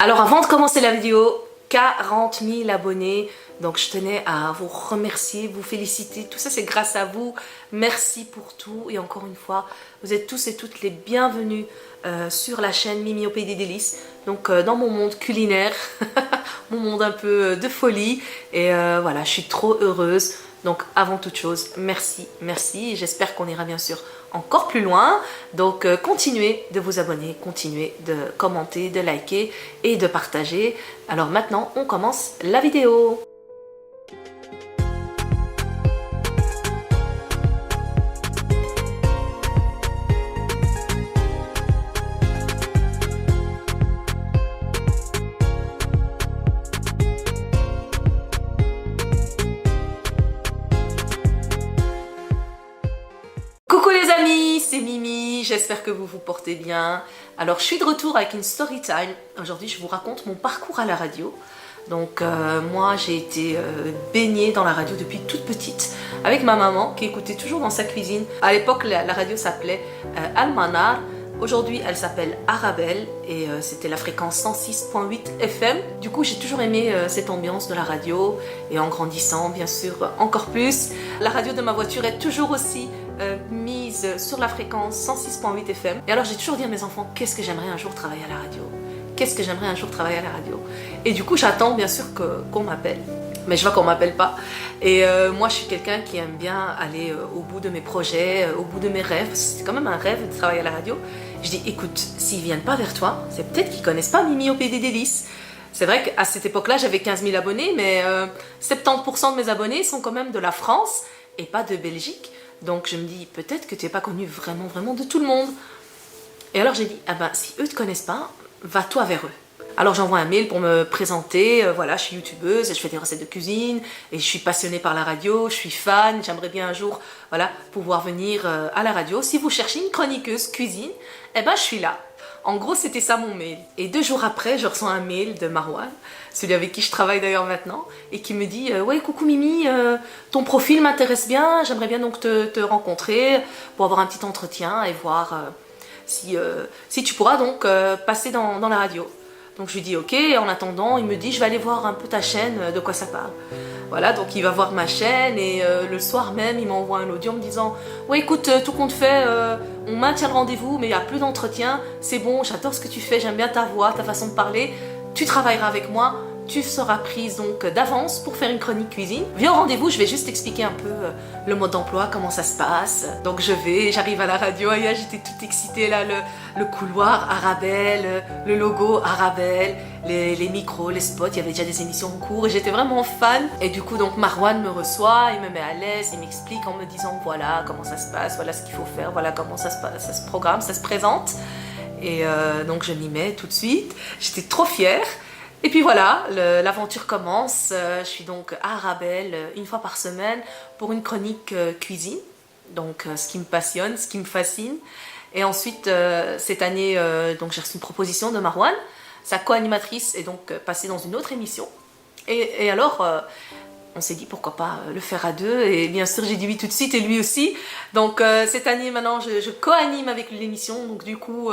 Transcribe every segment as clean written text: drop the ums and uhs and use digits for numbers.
Alors avant de commencer la vidéo, 40 000 abonnés, donc je tenais à vous remercier, vous féliciter, tout ça c'est grâce à vous, merci pour tout et encore une fois, vous êtes tous et toutes les bienvenus sur la chaîne Mimi au Pays des Délices, donc dans mon monde culinaire, mon monde un peu de folie et voilà, je suis trop heureuse. Donc avant toute chose, merci, merci. J'espère qu'on ira bien sûr encore plus loin. Donc continuez de vous abonner, continuez de commenter, de liker et de partager. Alors maintenant, on commence la vidéo. Coucou les amis, c'est Mimi, j'espère que vous vous portez bien. Alors je suis de retour avec une story time. Aujourd'hui je vous raconte mon parcours à la radio. Donc moi j'ai été baignée dans la radio depuis toute petite avec ma maman qui écoutait toujours dans sa cuisine. À l'époque la radio s'appelait Al-Manar. Aujourd'hui elle s'appelle Arabelle et c'était la fréquence 106.8 FM. Du coup j'ai toujours aimé cette ambiance de la radio et en grandissant bien sûr encore plus. La radio de ma voiture est toujours aussi mise sur la fréquence 106.8 FM. Et alors j'ai toujours dit à mes enfants, qu'est-ce que j'aimerais un jour travailler à la radio? Qu'est-ce que j'aimerais un jour travailler à la radio? Et du coup j'attends bien sûr qu'on m'appelle. Mais je vois qu'on m'appelle pas. Et moi je suis quelqu'un qui aime bien aller au bout de mes projets, au bout de mes rêves. C'est quand même un rêve de travailler à la radio. Je dis écoute, s'ils viennent pas vers toi, c'est peut-être qu'ils connaissent pas Mimi au Pays des Délices. C'est vrai qu'à cette époque-là j'avais 15 000 abonnés, mais 70% de mes abonnés sont quand même de la France et pas de Belgique. Donc je me dis, peut-être que tu n'es pas connu vraiment de tout le monde. Et alors j'ai dit, ah ben si eux ne te connaissent pas, va-toi vers eux. Alors j'envoie un mail pour me présenter, voilà, je suis youtubeuse, je fais des recettes de cuisine, et je suis passionnée par la radio, je suis fan, j'aimerais bien un jour, voilà, pouvoir venir à la radio. Si vous cherchez une chroniqueuse cuisine, eh ben je suis là. En gros, c'était ça mon mail. Et 2 jours après, je reçois un mail de Marwan, celui avec qui je travaille d'ailleurs maintenant, et qui me dit ouais, coucou Mimi, ton profil m'intéresse bien, j'aimerais bien donc te rencontrer pour avoir un petit entretien et voir si tu pourras donc passer dans la radio. Donc je lui dis ok, et en attendant, il me dit je vais aller voir un peu ta chaîne, de quoi ça parle. Voilà, donc il va voir ma chaîne et le soir même, il m'envoie un audio en me disant ouais écoute, tout compte fait, on maintient le rendez-vous, mais il n'y a plus d'entretien, c'est bon, j'adore ce que tu fais, j'aime bien ta voix, ta façon de parler, tu travailleras avec moi, tu seras prise donc d'avance pour faire une chronique cuisine. Viens au rendez-vous, je vais juste expliquer un peu le mode d'emploi, comment ça se passe. Donc j'arrive à la radio, et là j'étais toute excitée, là, le couloir Arabelle, le logo Arabelle, les micros, les spots, il y avait déjà des émissions en cours et j'étais vraiment fan. Et du coup donc Marwan me reçoit, il me met à l'aise, il m'explique en me disant voilà comment ça se passe, voilà ce qu'il faut faire, voilà comment ça se passe, ça se programme, ça se présente. Et donc je m'y mets tout de suite, j'étais trop fière. Et puis voilà, l'aventure commence. Je suis donc à Arabelle une fois par semaine pour une chronique cuisine. Donc ce qui me passionne, ce qui me fascine. Et ensuite, cette année, donc j'ai reçu une proposition de Marwan. Sa co-animatrice est donc passée dans une autre émission. Et alors, on s'est dit pourquoi pas le faire à deux. Et bien sûr, j'ai dit oui tout de suite et lui aussi. Donc cette année maintenant, je co-anime avec l'émission. Donc du coup,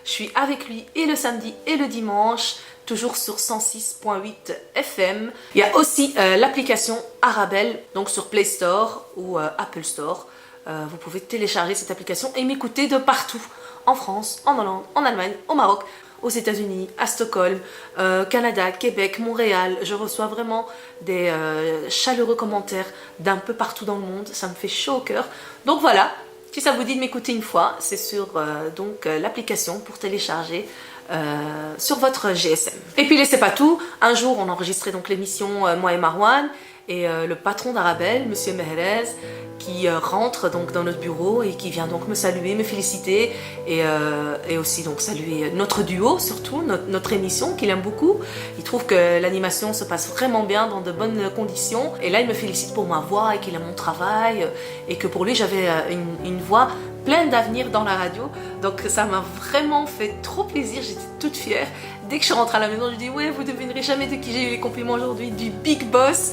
je suis avec lui et le samedi et le dimanche. Toujours sur 106.8 FM. Il y a aussi l'application Arabelle, donc sur Play Store ou Apple Store. Vous pouvez télécharger cette application et m'écouter de partout. En France, en Hollande, en Allemagne, au Maroc, aux États-Unis, à Stockholm, Canada, Québec, Montréal. Je reçois vraiment des chaleureux commentaires d'un peu partout dans le monde. Ça me fait chaud au cœur. Donc voilà, si ça vous dit de m'écouter une fois, c'est sur donc l'application pour télécharger sur votre GSM. Et puis c'est pas tout, un jour on enregistrait donc l'émission moi et Marwan et le patron d'Arabelle, monsieur Mehrez, qui rentre donc dans notre bureau et qui vient donc me saluer, me féliciter et aussi donc saluer notre duo, surtout notre émission qu'il aime beaucoup. Il trouve que l'animation se passe vraiment bien dans de bonnes conditions et là il me félicite pour ma voix et qu'il aime mon travail et que pour lui j'avais une voix pleine d'avenir dans la radio. Donc ça m'a vraiment fait trop plaisir, j'étais toute fière. Dès que je rentre à la maison, je dis ouais, vous devinerez jamais de qui j'ai eu les compliments aujourd'hui, du big boss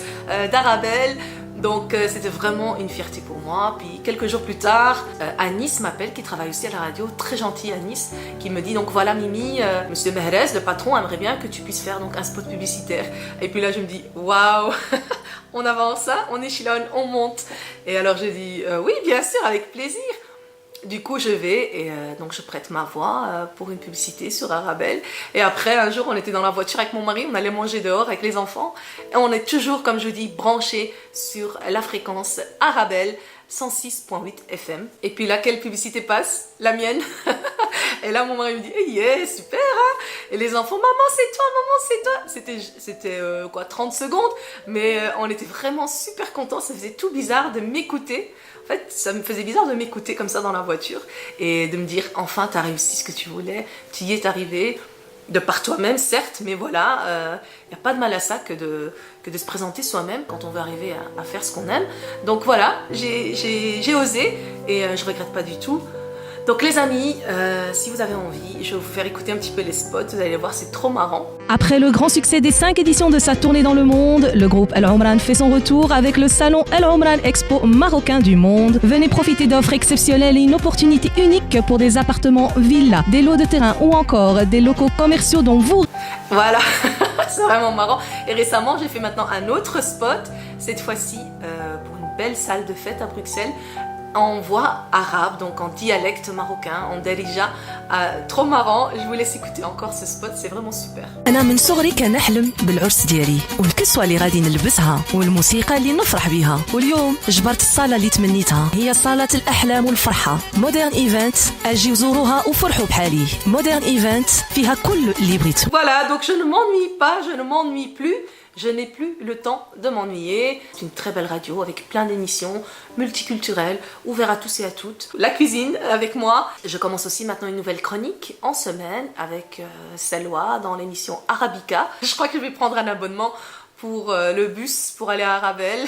d'Arabelle. Donc c'était vraiment une fierté pour moi. Puis quelques jours plus tard, Anis m'appelle, qui travaille aussi à la radio, très gentil Anis, qui me dit donc voilà Mimi, Monsieur Mehrez, le patron aimerait bien que tu puisses faire donc un spot publicitaire. Et puis là je me dis waouh, on avance, hein, on échelonne, on monte. Et alors je dis oui bien sûr, avec plaisir. Du coup, je vais et donc je prête ma voix pour une publicité sur Arabelle. Et après, un jour, on était dans la voiture avec mon mari, on allait manger dehors avec les enfants. Et on est toujours, comme je dis, branchés sur la fréquence Arabelle 106.8 FM. Et puis là, quelle publicité passe? La mienne. Et là, mon mari me dit, yeah, super, hein? Et les enfants, maman, c'est toi, maman, c'est toi. C'était quoi, 30 secondes. Mais on était vraiment super contents. Ça faisait tout bizarre de m'écouter. En fait, ça me faisait bizarre de m'écouter comme ça dans la voiture et de me dire, enfin, t'as réussi ce que tu voulais, tu y es arrivé, de par toi-même, certes, mais voilà, y a pas de mal à ça que de se présenter soi-même quand on veut arriver à faire ce qu'on aime. Donc voilà, j'ai osé et je regrette pas du tout. Donc les amis, si vous avez envie, je vais vous faire écouter un petit peu les spots, vous allez voir, c'est trop marrant. Après le grand succès des 5 éditions de sa tournée dans le monde, le groupe El Omran fait son retour avec le salon El Omran Expo marocain du monde. Venez profiter d'offres exceptionnelles et une opportunité unique pour des appartements, villas, des lots de terrain ou encore des locaux commerciaux dont vous... Voilà, c'est vraiment marrant. Et récemment, j'ai fait maintenant un autre spot, cette fois-ci pour une belle salle de fête à Bruxelles, en voix arabe, donc en dialecte marocain, en darija. Trop marrant, je vous laisse écouter encore ce spot, c'est vraiment super. أنا من صغري كنحلم بالعرس ديالي والكسوة اللي غادي نلبسها والموسيقى اللي نفرح بها واليوم جبرت الصالة اللي تمنيتها هي صالة الأحلام والفرحة مودرن ايفنت أجي وزوروها وفرحوا بحالي مودرن ايفنت فيها كل اللي بغيتو. Voilà, donc je ne m'ennuie pas, je ne m'ennuie plus. Je n'ai plus le temps de m'ennuyer. C'est une très belle radio avec plein d'émissions multiculturelles, ouvertes à tous et à toutes. La cuisine avec moi. Je commence aussi maintenant une nouvelle chronique en semaine avec Selwa dans l'émission Arabica. Je crois que je vais prendre un abonnement pour le bus pour aller à Arabelle.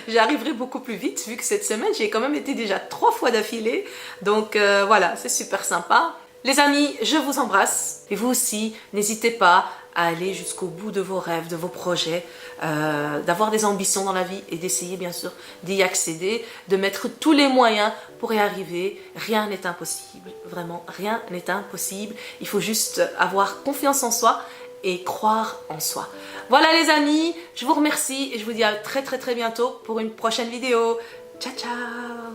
J'arriverai beaucoup plus vite vu que cette semaine j'ai quand même été déjà 3 fois d'affilée. Donc voilà, c'est super sympa. Les amis, je vous embrasse. Et vous aussi, n'hésitez pas à aller jusqu'au bout de vos rêves, de vos projets, d'avoir des ambitions dans la vie et d'essayer bien sûr d'y accéder, de mettre tous les moyens pour y arriver. Rien n'est impossible, vraiment, rien n'est impossible. Il faut juste avoir confiance en soi et croire en soi. Voilà les amis, je vous remercie et je vous dis à très bientôt pour une prochaine vidéo. Ciao ciao.